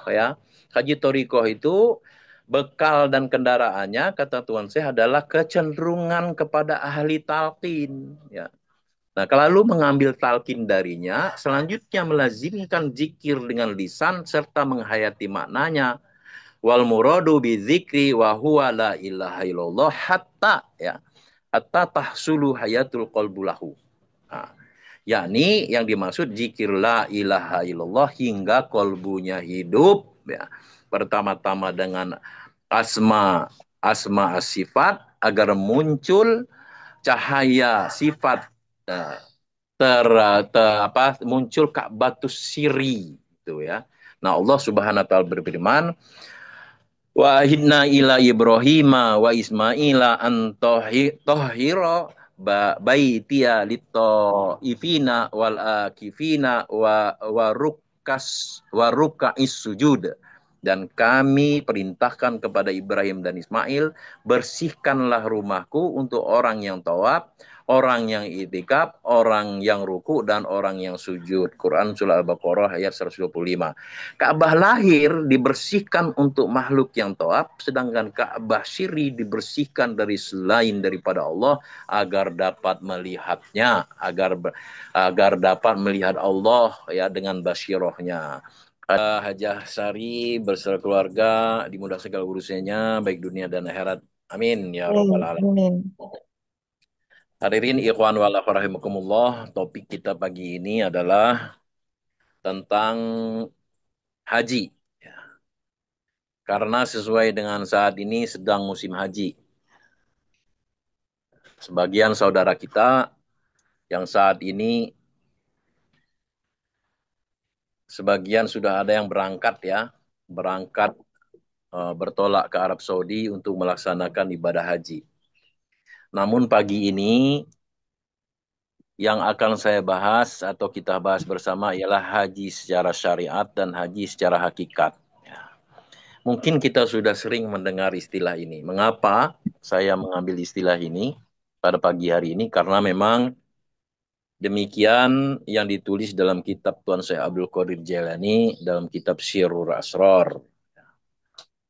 ya. Haji Torikoh itu bekal dan kendaraannya kata Tuan saya adalah kecenderungan kepada ahli talqin ya. Nah, kalau mengambil talqin darinya, selanjutnya melazimkan zikir dengan lisan serta menghayati maknanya. Wal muradu bi dzikri wa huwa la ilaha illallah hatta ya. Hatta tahsulu hayatul qalbulahu. Nah, yakni yang dimaksud zikir la ilaha illallah hingga kolbunya hidup ya. Pertama-tama dengan asma asma sifat agar muncul cahaya sifat eh, muncul ka'batus siri itu ya. Nah, Allah Subhanahu wa taala berfirman, wa ahidna ila Ibrahim wa Ismaila an tohiro baitiya lito ifina wal akifina wa rukais sujud. Dan kami perintahkan kepada Ibrahim dan Ismail, bersihkanlah rumahku untuk orang yang tawaf, orang yang itikaf, orang yang ruku, dan orang yang sujud. Quran Surah Al-Baqarah ayat 125. Ka'bah lahir dibersihkan untuk makhluk yang tawaf, sedangkan Ka'bah siri dibersihkan dari selain daripada Allah agar dapat melihatnya, agar dapat melihat Allah ya dengan basyirahnya. Hajah Sari beserta keluarga dimudah segala urusannya baik dunia dan akhirat. Amin ya rabbal Amin. alamin. Amin. Hadirin ikhwan wal akhwat rahimakumullah, topik kita pagi ini adalah tentang haji. Karena sesuai dengan saat ini sedang musim haji. Sebagian saudara kita yang saat ini, sebagian sudah ada yang berangkat ya, berangkat bertolak ke Arab Saudi untuk melaksanakan ibadah haji. Namun pagi ini yang akan saya bahas atau kita bahas bersama ialah haji secara syariat dan haji secara hakikat. Mungkin kita sudah sering mendengar istilah ini. Mengapa saya mengambil istilah ini pada pagi hari ini? Karena memang demikian yang ditulis dalam kitab Tuan Syekh Abdul Qadir Jailani dalam kitab Sirrul Asrar.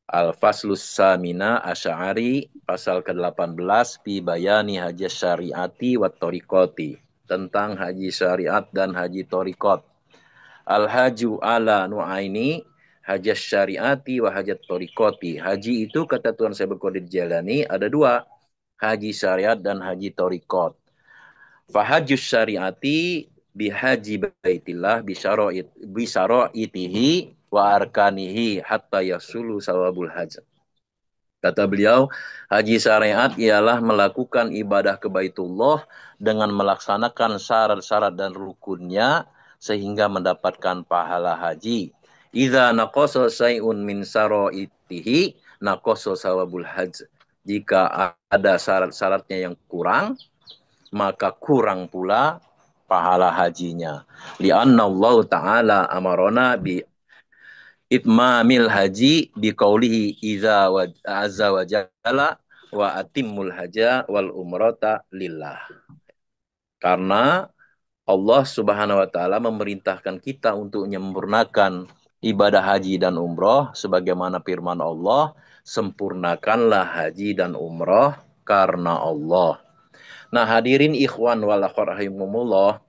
Al-Faslus Samina Asy'ari pasal ke-18 fi bayani haji syariati wa tariqati, tentang haji syariat dan haji tariqat. Al-haju ala nu'aini haji syariati wa hajat tariqati. Haji itu kata Tuan Syekh Abdul Qadir Jailani ada dua, haji syariat dan haji tariqat. Fahajus syariati bihaji baitillah bisyara'itihi wa arkanihi hatta yasulu sawabul hajj. Kata beliau, haji syariat ialah melakukan ibadah ke Baitullah dengan melaksanakan syarat-syarat dan rukunnya sehingga mendapatkan pahala haji. Idza naqasa syai'un min syara'itihi naqasa sawabul hajj. Jika ada syarat-syaratnya yang kurang, maka kurang pula pahala hajinya. Lianna Allah Ta'ala amarona bi itmamil haji bi qaulihi idza azza wa jalla wa atimmul haja wal umrata lillah. Karena Allah Subhanahu wa taala memerintahkan kita untuk menyempurnakan ibadah haji dan umroh sebagaimana firman Allah, sempurnakanlah haji dan umroh karena Allah. Nah, hadirin ikhwan wal akhwat rahimumullah,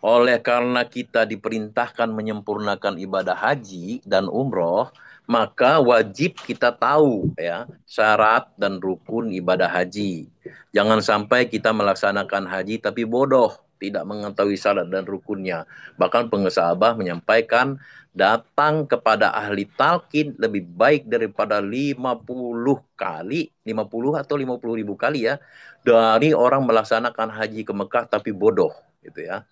oleh karena kita diperintahkan menyempurnakan ibadah haji dan umroh, maka wajib kita tahu ya syarat dan rukun ibadah haji. Jangan sampai kita melaksanakan haji tapi bodoh, tidak mengetahui syarat dan rukunnya. Bahkan pengesabah menyampaikan datang kepada ahli talqin lebih baik daripada 50 kali, 50 atau 50 ribu kali ya, dari orang melaksanakan haji ke Mekah tapi bodoh gitu ya.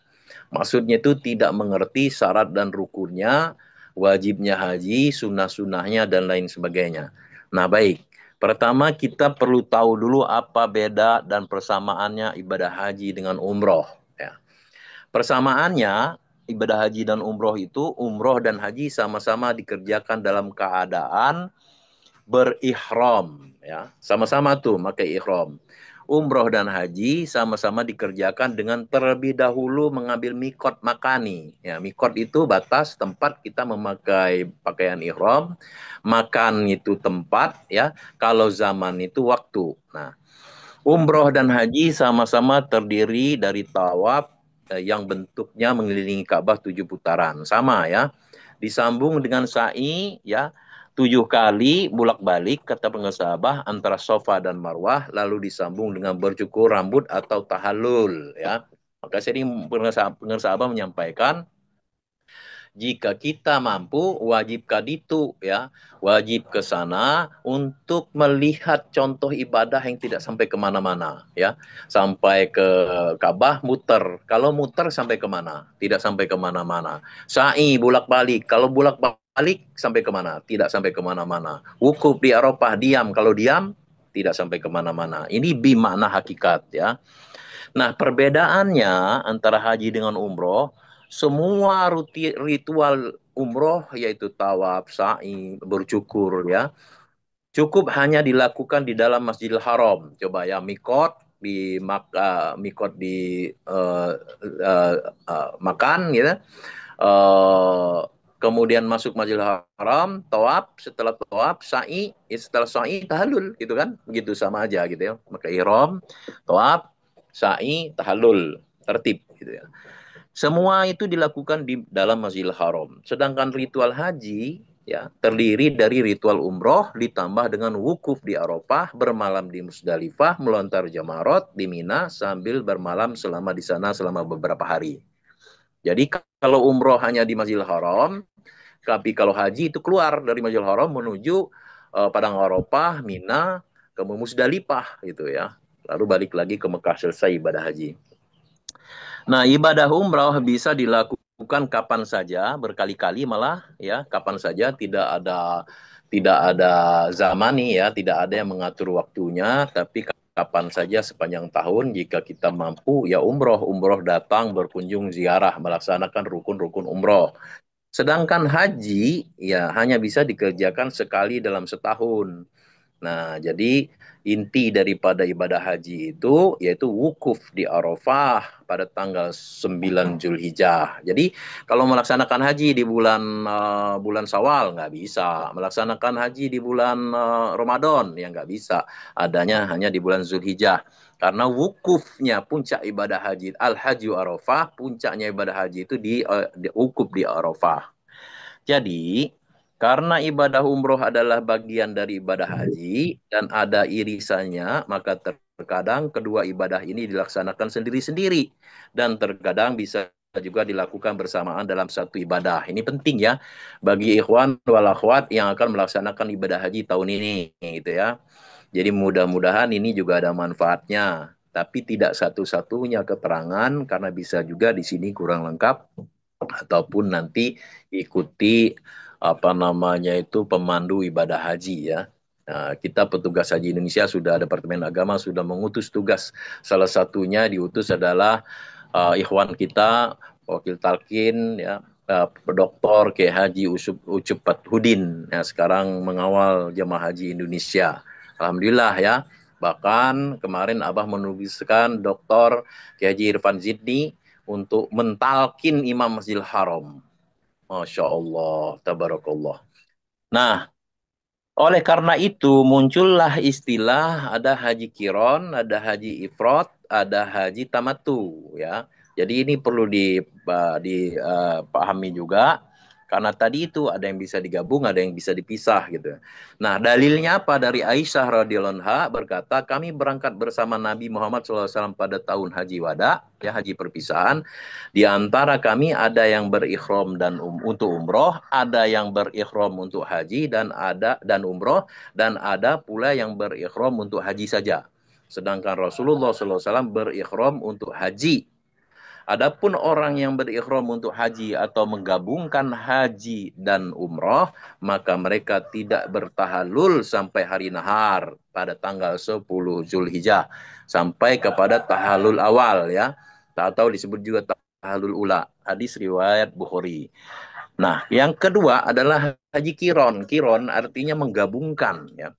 Maksudnya itu tidak mengerti syarat dan rukunnya, wajibnya haji, sunnah-sunnahnya, dan lain sebagainya. Nah baik, pertama kita perlu tahu dulu apa beda dan persamaannya ibadah haji dengan umroh. Ya. Persamaannya, ibadah haji dan umroh itu, umroh dan haji sama-sama dikerjakan dalam keadaan berihram. Ya. Sama-sama tuh pakai ihram. umroh dan haji sama-sama dikerjakan dengan terlebih dahulu mengambil mikot makani. Ya, mikot itu batas tempat kita memakai pakaian ihram, makan itu tempat, ya. Kalau zaman itu waktu. Nah, umroh dan haji sama-sama terdiri dari tawaf yang bentuknya mengelilingi Ka'bah 7 putaran, sama ya. Disambung dengan sa'i ya 7 kali bolak-balik kata pengesabah antara Sofa dan Marwah, lalu disambung dengan bercukur rambut atau tahallul ya. Maka sering pengesabah menyampaikan jika kita mampu, wajib kaditu ya, wajib ke sana untuk melihat contoh ibadah yang tidak sampai kemana-mana ya, sampai ke Ka'bah muter. Kalau muter sampai kemana? Tidak sampai kemana-mana. Sa'i bolak-balik. Kalau bolak-balik sampai kemana? Tidak sampai kemana-mana. Wukuf di Arafah diam. Kalau diam tidak sampai kemana-mana. Ini bimakna hakikat ya. Nah, perbedaannya antara haji dengan umroh, semua ritual umroh yaitu tawaf, sa'i, bercukur ya, cukup hanya dilakukan di dalam Masjidil Haram. Coba ya mikot di mikot di makan gitu. Kemudian masuk Masjidil Haram, tawaf, setelah tawaf, sa'i, setelah sa'i tahallul gitu kan. Begitu sama aja gitu ya. Maka ihram, tawaf, sa'i, tahallul, tertib gitu ya. Semua itu dilakukan di dalam Masjidil Haram. Sedangkan ritual haji ya terdiri dari ritual umroh ditambah dengan wukuf di Arafah, bermalam di Musdalifah, melontar Jamarot di Mina sambil bermalam selama di sana selama beberapa hari. Jadi kalau umroh hanya di Masjidil Haram, tapi kalau haji itu keluar dari Masjidil Haram menuju Padang Arafah, Mina, ke Musdalifah gitu ya. Lalu balik lagi ke Mekah selesai ibadah haji. Nah, ibadah umrah bisa dilakukan kapan saja, berkali-kali malah ya, kapan saja, tidak ada zaman nih ya, tidak ada yang mengatur waktunya, tapi kapan saja sepanjang tahun jika kita mampu ya umroh datang berkunjung ziarah melaksanakan rukun-rukun umroh. Sedangkan haji ya hanya bisa dikerjakan sekali dalam setahun. Nah, jadi inti daripada ibadah haji itu yaitu wukuf di Arafah pada tanggal 9 Zulhijjah. Jadi kalau melaksanakan haji di bulan Syawal nggak bisa, melaksanakan haji di bulan Ramadan ya nggak bisa. Adanya hanya di bulan Zulhijjah. Karena wukufnya puncak ibadah haji al-hajju Arafah, puncaknya ibadah haji itu di wukuf di Arafah. Jadi, karena ibadah umroh adalah bagian dari ibadah haji dan ada irisannya, maka terkadang kedua ibadah ini dilaksanakan sendiri-sendiri dan terkadang bisa juga dilakukan bersamaan dalam satu ibadah. Ini penting ya bagi ikhwan wal akhwat yang akan melaksanakan ibadah haji tahun ini gitu ya. Jadi mudah-mudahan ini juga ada manfaatnya, tapi tidak satu-satunya keterangan karena bisa juga di sini kurang lengkap ataupun nanti ikuti apa namanya itu pemandu ibadah haji ya. Nah, kita petugas haji Indonesia sudah Departemen Agama sudah mengutus tugas. Salah satunya diutus adalah ikhwan kita wakil talkin ya, Dr. K. Haji Ucup Fathudin ya, sekarang mengawal jemaah haji Indonesia. Alhamdulillah ya. Bahkan kemarin Abah menugaskan Dr. K. Haji Irfan Zidni untuk mentalkin Imam Masjidil Haram. Masya Allah, tabarakallah. Nah, oleh karena itu muncullah istilah ada haji kiron, ada haji ifrot, ada haji tamatu ya. Jadi ini perlu dipahami juga karena tadi itu ada yang bisa digabung, ada yang bisa dipisah gitu. Nah, dalilnya apa dari Aisyah radhiyallahu anha berkata, kami berangkat bersama Nabi Muhammad SAW pada tahun haji wada, ya haji perpisahan. Di antara kami ada yang berikhram untuk umroh, ada yang berikhram untuk haji dan umroh, dan ada pula yang berikhram untuk haji saja. Sedangkan Rasulullah SAW berikhram untuk haji. Adapun orang yang berikhram untuk haji atau menggabungkan haji dan umroh, maka mereka tidak bertahalul sampai hari nahar pada tanggal 10 Zulhijjah. Sampai kepada tahalul awal ya. Atau disebut juga tahalul ula. Hadis riwayat Bukhari. Nah, yang kedua adalah haji kiron. Kiron artinya menggabungkan ya.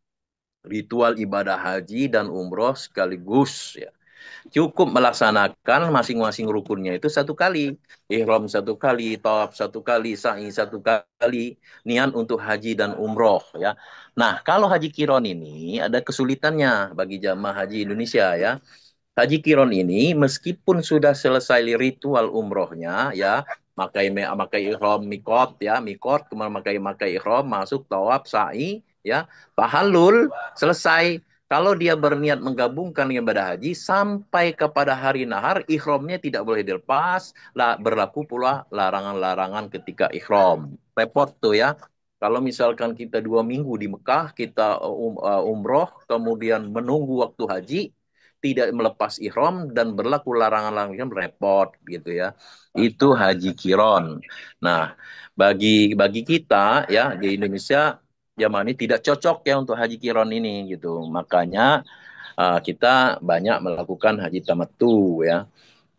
ritual ibadah haji dan umroh sekaligus ya. Cukup melaksanakan masing-masing rukunnya itu satu kali. Ihram satu kali, tawaf satu kali, sa'i satu kali, niat untuk haji dan umroh ya. Nah, kalau haji kiron ini ada kesulitannya bagi jamaah haji Indonesia ya. Haji kiron ini meskipun sudah selesai ritual umrohnya ya, makai ihram mikot ya, mikot kemudian makai ihram, masuk tawaf, sa'i ya, tahallul selesai. Kalau dia berniat menggabungkan dengan ibadah haji sampai kepada hari nahar, ihramnya tidak boleh dilepas, berlaku pula larangan-larangan ketika ihram. Repot tuh ya. Kalau misalkan kita 2 minggu di Mekah, kita umroh, kemudian menunggu waktu haji, tidak melepas ihram dan berlaku larangan-larangan repot gitu ya. Itu haji kiron. Nah, bagi kita ya di Indonesia zaman ini tidak cocok ya untuk haji kiron ini gitu. Makanya kita banyak melakukan haji tamattu ya.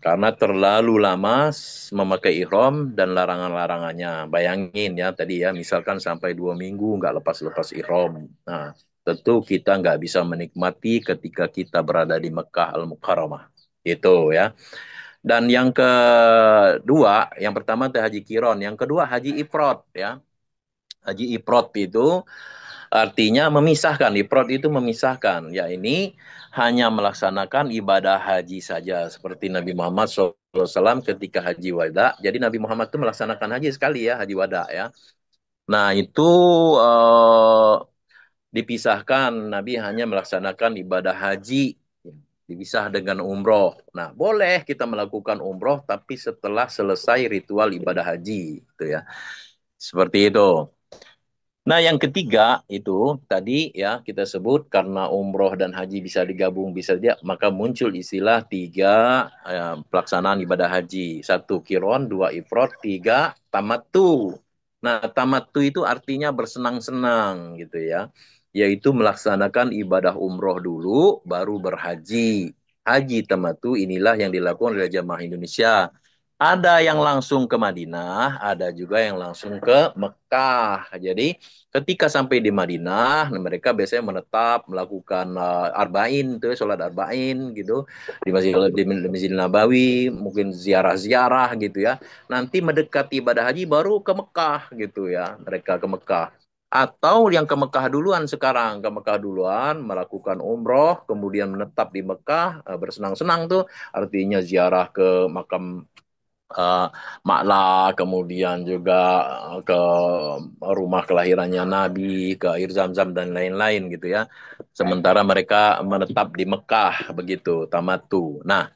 Karena terlalu lama memakai ihram dan larangan-larangannya. Bayangin ya tadi ya, misalkan sampai 2 minggu nggak lepas-lepas ihram. Nah, tentu kita nggak bisa menikmati ketika kita berada di Mekah Al-Mukarramah. Itu ya. Dan yang kedua, yang pertama itu haji kiron, yang kedua haji ifrad ya. Haji ifrad itu artinya memisahkan, ifrad itu memisahkan. Ya ini hanya melaksanakan ibadah haji saja. Seperti Nabi Muhammad SAW ketika haji wada. Jadi Nabi Muhammad itu melaksanakan haji sekali ya, haji wada ya. Nah itu eh, dipisahkan. Nabi hanya melaksanakan ibadah haji. Dipisah dengan umroh. Nah boleh kita melakukan umroh tapi setelah selesai ritual ibadah haji. Gitu ya. Seperti itu. Nah, yang ketiga itu tadi ya kita sebut karena umroh dan haji bisa digabung bisa dia maka muncul istilah tiga pelaksanaan ibadah haji. Satu kiron, dua ifrod, tiga tamattu. Nah, tamattu itu artinya bersenang-senang gitu ya. Yaitu melaksanakan ibadah umroh dulu baru berhaji. Haji tamattu inilah yang dilakukan oleh jamaah Indonesia. Ada yang langsung ke Madinah, ada juga yang langsung ke Mekah. Jadi ketika sampai di Madinah, mereka biasanya menetap melakukan arba'in, tuh sholat arba'in gitu di Masjid Nabawi, mungkin ziarah-ziarah gitu ya. Nanti mendekati ibadah haji baru ke Mekah gitu ya, mereka ke Mekah. Atau yang ke Mekah duluan sekarang, ke Mekah duluan, melakukan umroh, kemudian menetap di Mekah, bersenang-senang tuh, artinya ziarah ke makam uh, Maklah, kemudian juga ke rumah kelahirannya Nabi, ke air Zam-Zam dan lain-lain gitu ya. Sementara mereka menetap di Mekah begitu, tamatu. Nah,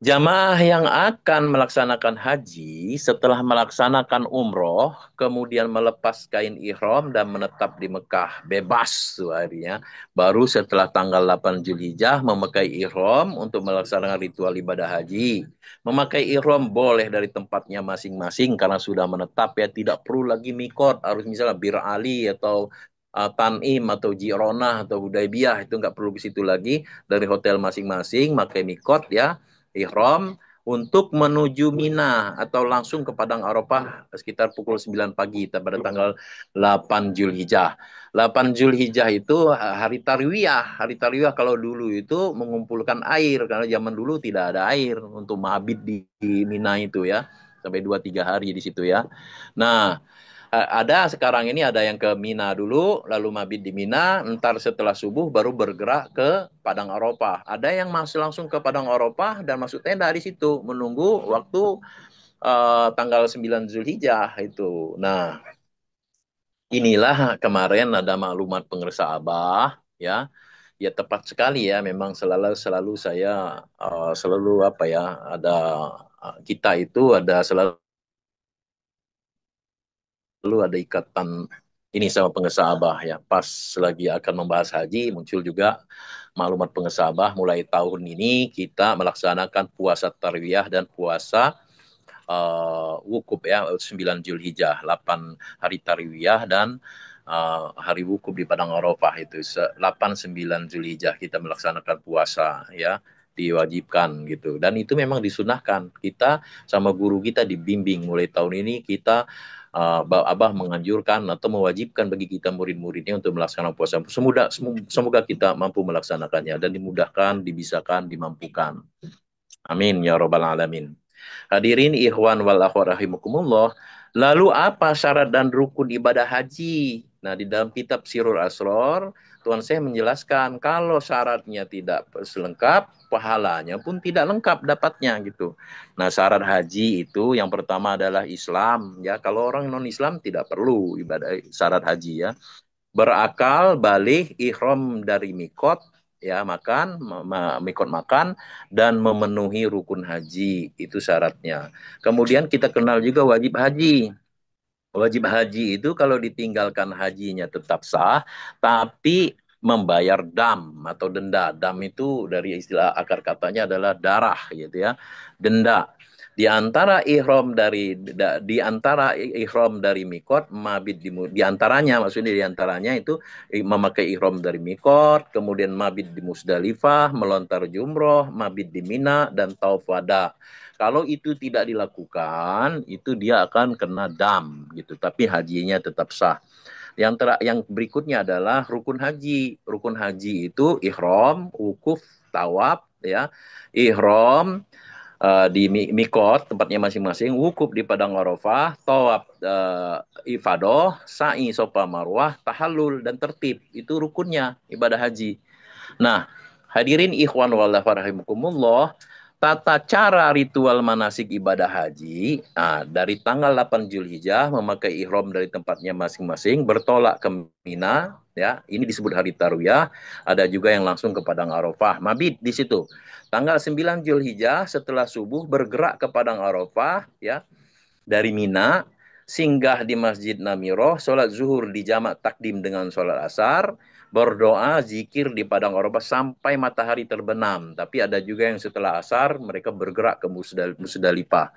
jamaah yang akan melaksanakan haji setelah melaksanakan umroh, kemudian melepas kain ihram dan menetap di Mekah bebas tuh akhirnya. Baru setelah tanggal 8 Zulhijjah memakai ihram untuk melaksanakan ritual ibadah haji. Memakai ihram boleh dari tempatnya masing-masing karena sudah menetap ya, tidak perlu lagi mikot, harus misalnya Bir Ali atau Tanim atau Jironah atau Hudaybiyah itu nggak perlu ke situ lagi, dari hotel masing-masing pakai mikot ya ihram untuk menuju Mina atau langsung ke Padang Arafah sekitar pukul 9 pagi pada tanggal 8 Zulhijjah. 8 Zulhijjah itu hari tarwiyah. Hari tarwiyah kalau dulu itu mengumpulkan air karena zaman dulu tidak ada air untuk mabit di Mina itu ya. Sampai 2-3 hari di situ ya. Nah, ada sekarang ini ada yang ke Mina dulu, lalu mabit di Mina, ntar setelah subuh baru bergerak ke Padang Arafah. Ada yang masuk langsung ke Padang Arafah dan masuk tenda di situ, menunggu waktu tanggal 9 Zulhijjah itu. Nah, inilah kemarin ada maklumat pengersa Abah, ya. Ya tepat sekali ya, memang selalu saya selalu apa ya, ada kita itu ada selalu ada ikatan ini sama pengesabah ya. Pas lagi akan membahas haji muncul juga maklumat pengesabah mulai tahun ini kita melaksanakan puasa tarwiyah dan puasa wukuf ya 9 Zulhijjah, 8 hari tarwiyah dan hari wukuf di Padang Arafah itu 8 9 Zulhijjah kita melaksanakan puasa ya, diwajibkan gitu. Dan itu memang disunahkan. Kita sama guru kita dibimbing mulai tahun ini kita Abah menganjurkan atau mewajibkan bagi kita murid-muridnya untuk melaksanakan puasa. Semoga kita mampu melaksanakannya dan dimudahkan, dibisakan, dimampukan. Amin ya robbal alamin. Hadirin ikhwan wal akhwat rahimakumullah. Lalu apa syarat dan rukun ibadah haji? Nah, di dalam kitab Sirul Asror, Tuhan saya menjelaskan kalau syaratnya tidak selengkap, pahalanya pun tidak lengkap dapatnya gitu. Nah, syarat haji itu yang pertama adalah Islam ya. Kalau orang non-Islam tidak perlu ibadah syarat haji ya. Berakal, balik, ihram dari mikot, ya makan, mikot makan, dan memenuhi rukun haji, itu syaratnya. Kemudian kita kenal juga wajib haji. Wajib haji itu kalau ditinggalkan hajinya tetap sah, tapi membayar dam atau denda. Dam itu dari istilah akar katanya adalah darah gitu ya. Denda. Di antara ihram dari mikot mabit di antaranya maksudnya di antaranya itu memakai ihram dari mikot, kemudian mabit di Musdalifah, melontar jumroh, mabit di Mina dan tauf wada. Kalau itu tidak dilakukan, itu dia akan kena dam gitu, tapi hajinya tetap sah. Yang berikutnya adalah rukun haji. Rukun haji itu ihram, wukuf, tawaf ya. Ihram di mikot tempatnya masing-masing, wukuf di padang Arafah, tawaf ifadah, sa'i sofa marwah, tahallul dan tertib. Itu rukunnya ibadah haji. Nah, hadirin ikhwan wallah rahimakumullah, tata cara ritual manasik ibadah haji, dari tanggal 8 Zulhijjah memakai ihram dari tempatnya masing-masing, bertolak ke Mina, ya, ini disebut hari Tarwiyah, ada juga yang langsung ke Padang Arafah, mabit di situ. Tanggal 9 Zulhijjah setelah subuh bergerak ke Padang Arafah, ya, dari Mina, singgah di Masjid Namiroh, sholat zuhur di jamak takdim dengan sholat asar, berdoa, zikir di Padang Arafah sampai matahari terbenam. Tapi ada juga yang setelah asar, mereka bergerak ke Musdalifah.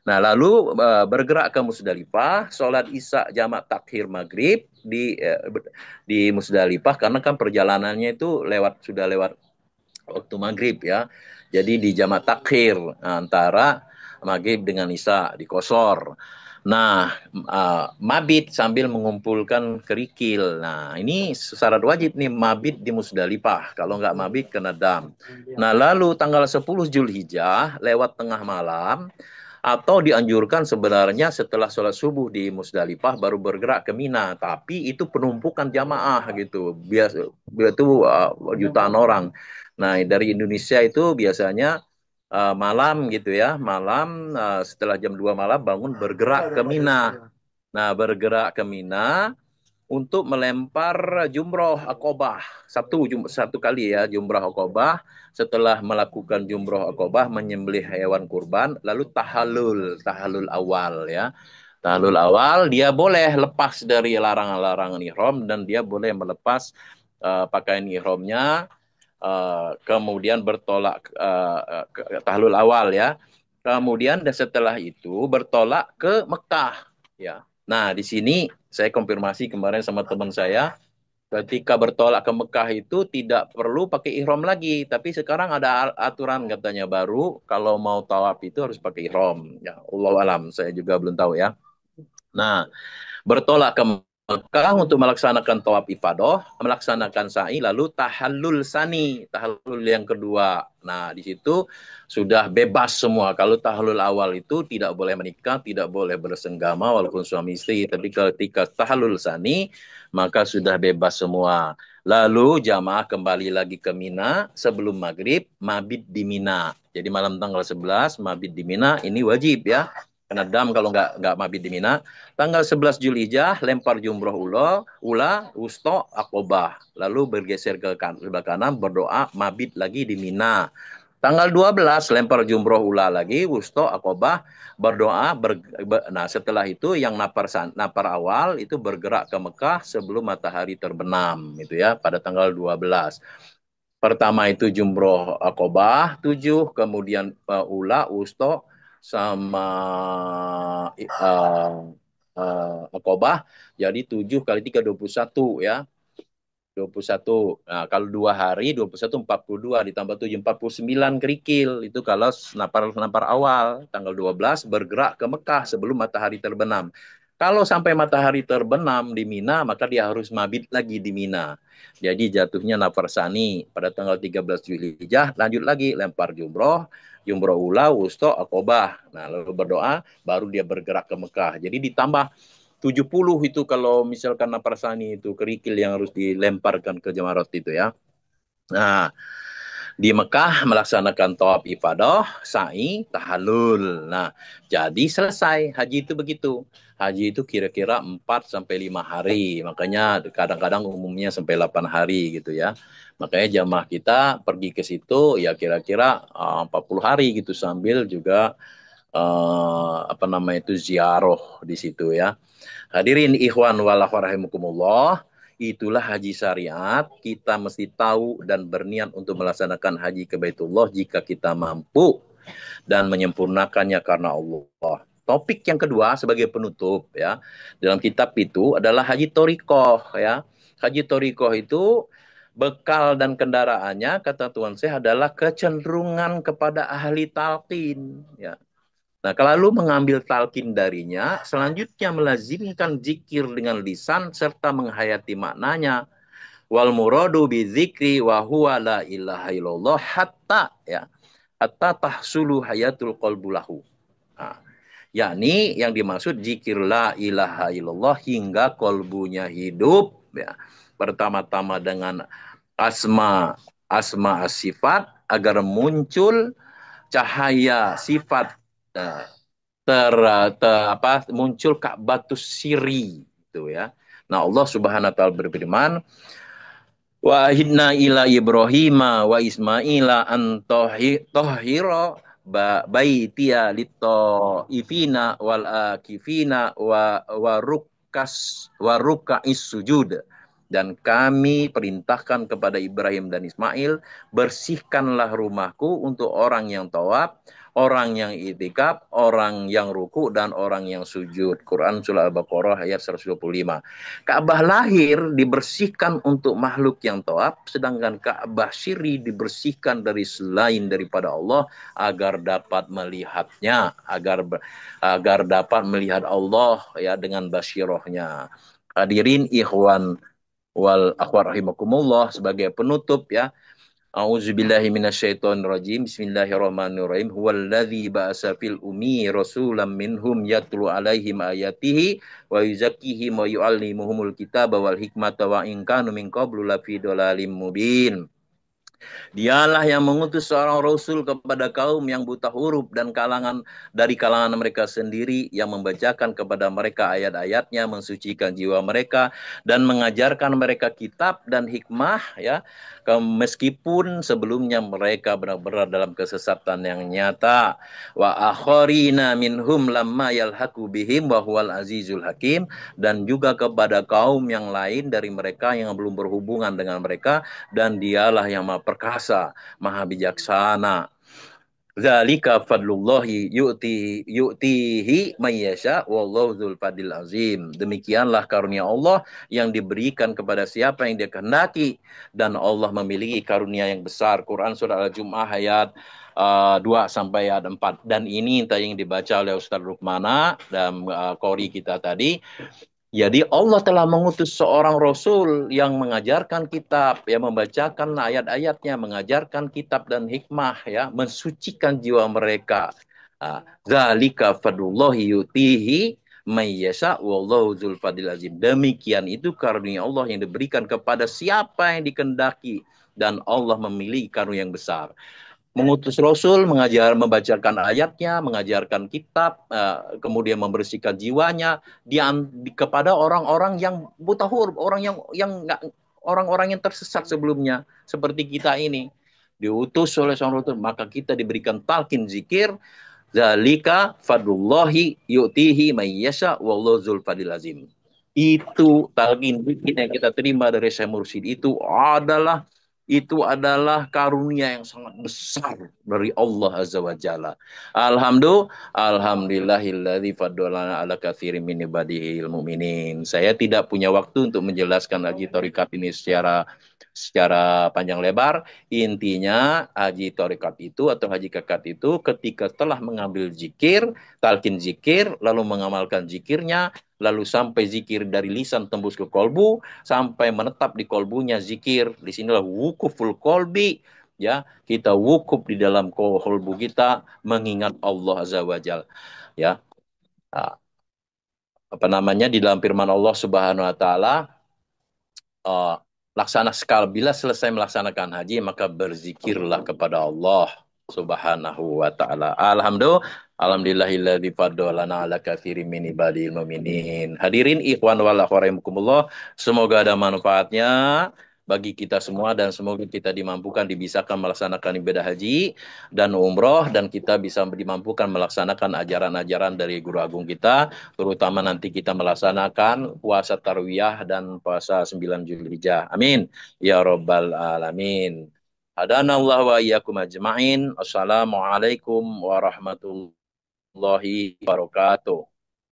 Nah, lalu bergerak ke Musdalifah, sholat isya jamak takhir maghrib di Musdalifah, karena kan perjalanannya itu sudah lewat waktu maghrib ya. Jadi di jamak takhir antara maghrib dengan isya di Qashor. Nah, mabit sambil mengumpulkan kerikil. Nah, ini syarat wajib nih mabit di Musdalifah. Kalau nggak mabit kena dam. Nah, lalu tanggal 10 Zulhijjah lewat tengah malam atau dianjurkan sebenarnya setelah sholat subuh di Musdalifah baru bergerak ke Mina. Tapi itu penumpukan jamaah gitu. Biasa itu jutaan orang. Nah, dari Indonesia itu biasanya malam gitu ya, malam setelah jam 2 malam bangun bergerak ke Mina. Nah, bergerak ke Mina untuk melempar jumroh akobah. Satu kali ya jumroh akobah. Setelah melakukan jumroh akobah, menyembelih hewan kurban, lalu tahalul awal ya. Tahalul awal, dia boleh lepas dari larangan-larangan ihram dan dia boleh melepas pakaian ihramnya, kemudian bertolak ke tahlul awal ya. Kemudian setelah itu bertolak ke Mekah ya. Nah, di sini saya konfirmasi kemarin sama teman saya, ketika bertolak ke Mekah itu tidak perlu pakai ihram lagi, tapi sekarang ada aturan katanya baru, kalau mau tawaf itu harus pakai ihram. Ya, Allah alam, saya juga belum tahu ya. Nah, bertolak ke Mekah untuk melaksanakan tawaf ifadah, melaksanakan sa'i, lalu tahallul sani, tahallul yang kedua. Nah, di situ sudah bebas semua. Kalau tahallul awal itu tidak boleh menikah, tidak boleh bersenggama walaupun suami istri. Tapi ketika tahallul sani, maka sudah bebas semua. Lalu jamaah kembali lagi ke Mina sebelum maghrib, mabit di Mina. Jadi malam tanggal 11, mabit di Mina, ini wajib ya. Kena dam kalau nggak mabit di Mina. Tanggal 11 Zulhijjah lempar jumroh ula, wusto, akobah. Lalu bergeser ke sebelah kanan berdoa mabit lagi di Mina. Tanggal 12 lempar jumroh ula lagi, wusto, akobah, berdoa. Nah, setelah itu yang napar awal itu bergerak ke Mekah sebelum matahari terbenam itu ya pada tanggal 12. Pertama itu jumroh akobah 7, kemudian ula, wusto, sama akobah, jadi 7 kali 3 21 ya. 21. Nah, kalau 2 hari 21 42 ditambah 7 49 kerikil. Itu kalau napar awal tanggal 12 bergerak ke Mekah sebelum matahari terbenam. Kalau sampai matahari terbenam di Mina, maka dia harus mabit lagi di Mina. Jadi jatuhnya nafar sani pada tanggal 13 Zulhijjah, lanjut lagi lempar jumroh, jumroh ula, wusto, akobah. Nah, lalu berdoa, baru dia bergerak ke Mekah. Jadi ditambah 70 itu kalau misalkan nafar sani itu kerikil yang harus dilemparkan ke Jamarat itu ya. Nah, di Mekah melaksanakan tawaf ifadah, sa'i, tahallul. Nah, jadi selesai haji itu begitu. Haji itu kira-kira 4 sampai 5 hari. Makanya kadang-kadang umumnya sampai 8 hari gitu ya. Makanya jamaah kita pergi ke situ ya kira-kira 40 hari gitu sambil juga apa namanya itu ziarah di situ ya. Hadirin ikhwan wal rahimakumullah, itulah haji syariat. Kita mesti tahu dan berniat untuk melaksanakan haji ke Baitullah jika kita mampu dan menyempurnakannya karena Allah. Topik yang kedua sebagai penutup ya dalam kitab itu adalah haji torikoh ya. Haji torikoh itu bekal dan kendaraannya kata Tuan Syekh adalah kecenderungan kepada ahli talqin ya. Nah, kalau mengambil talqin darinya, selanjutnya melazimkan zikir dengan lisan serta menghayati maknanya. Wal muradu bi dzikri wa huwa la ilaha illallah hatta ya, hatta tahsulu hayatul qalbulahu. Nah, yakni yang dimaksud zikir la ilaha illallah hingga kolbunya hidup ya. Pertama-tama dengan asma asma sifat agar muncul cahaya sifat eh, muncul Ka'batus Siri itu ya. Nah, Allah Subhanahu wa taala berfirman, wa ahidna ila Ibrahim wa Ismaila an tahhira baitiya ifina wal akifina wa ruka'is sujud. Dan kami perintahkan kepada Ibrahim dan Ismail, bersihkanlah rumahku untuk orang yang tawaf, orang yang itikaf, orang yang ruku, dan orang yang sujud. Quran Surah Al-Baqarah ayat 125. Ka'bah lahir dibersihkan untuk makhluk yang tawaf, sedangkan Ka'bah siri dibersihkan dari selain daripada Allah agar dapat melihatnya, agar dapat melihat Allah ya dengan basyirahnya. Hadirin ikhwan wal akhwat rahimakumullah, sebagai penutup ya. A'udzubillahi minasyaitonirrajim. Bismillahirrahmanirrahim. Huwallazi ba'asa fil ummi rasulam minhum yatlu alaihim ayatihi wa yuzakkihim wa yu'allimuhumul kitaba wal hikmata wa in kanu min qablu lafi dhalalim mubin. Dialah yang mengutus seorang rasul kepada kaum yang buta huruf dan dari kalangan mereka sendiri, yang membacakan kepada mereka ayat-ayatnya, mensucikan jiwa mereka dan mengajarkan mereka kitab dan hikmah ya, meskipun sebelumnya mereka benar-benar dalam kesesatan yang nyata. Wa akharina minhum lamma yalhaqu bihim wa huwal azizul hakim, dan juga kepada kaum yang lain dari mereka yang belum berhubungan dengan mereka, dan dialah yang maha perkasa, maha bijaksana. Zalika fadlullahi yu'tihi mayyasha wallahu dzul fadil azim. Demikianlah karunia Allah yang diberikan kepada siapa yang dia kehendaki, dan Allah memiliki karunia yang besar. Quran surah Al-Jumu'ah ayat 2 sampai ayat 4. Dan ini yang dibaca oleh Ustaz Rukmana dan qori kita tadi. Jadi Allah telah mengutus seorang Rasul yang mengajarkan kitab, yang membacakan ayat-ayatnya, mengajarkan kitab dan hikmah, ya, mensucikan jiwa mereka. Zalika fadlullahi yutihi mayyasha wallahu dzul fadil azim. Demikian itu karunia Allah yang diberikan kepada siapa yang dikehendaki, dan Allah memiliki karunia yang besar. Mengutus Rasul, membacakan ayatnya, mengajarkan kitab, kemudian membersihkan jiwanya kepada orang-orang yang buta huruf, orang-orang yang tersesat sebelumnya, seperti kita ini. Diutus oleh seorang Rasul, maka kita diberikan talqin zikir, zalika fadlullahi yu'tihi mayyasha wallahu dzul fadil azim. Itu talqin zikir yang kita terima dari Syekh Mursyid itu adalah karunia yang sangat besar dari Allah Azza wa Jalla. Alhamdulillahilladzi faddalana ala katsirin min ibadihil mu'minin. Saya tidak punya waktu untuk menjelaskan lagi tharikat ini secara secara panjang lebar. Intinya haji tarekat itu atau haji kakak itu ketika telah mengambil zikir, talqin zikir, lalu mengamalkan zikirnya, lalu sampai zikir dari lisan tembus ke kolbu, sampai menetap di kolbunya zikir. Di sinilah wukuful kolbi. Ya, kita wukuf di dalam kolbu kita mengingat Allah Azza wa Jal. Ya, nah, apa namanya di dalam firman Allah Subhanahu Wa Taala, uh, laksana sekal bila selesai melaksanakan haji maka berzikirlah kepada Allah Subhanahu wa taala. Alhamdulillahilladzi faddalana ala katsirin min ibadil mu'minin. Hadirin ikhwan wal akhwat rahimakumullah, semoga ada manfaatnya bagi kita semua dan semoga kita dimampukan dibisakan melaksanakan ibadah haji dan umroh dan kita bisa dimampukan melaksanakan ajaran-ajaran dari guru agung kita, terutama nanti kita melaksanakan puasa tarwiyah dan puasa 9 Zulhijjah. Amin. Ya Rabbal Alamin. Hadanallah wa iyyakum ajma'in. Assalamualaikum warahmatullahi wabarakatuh.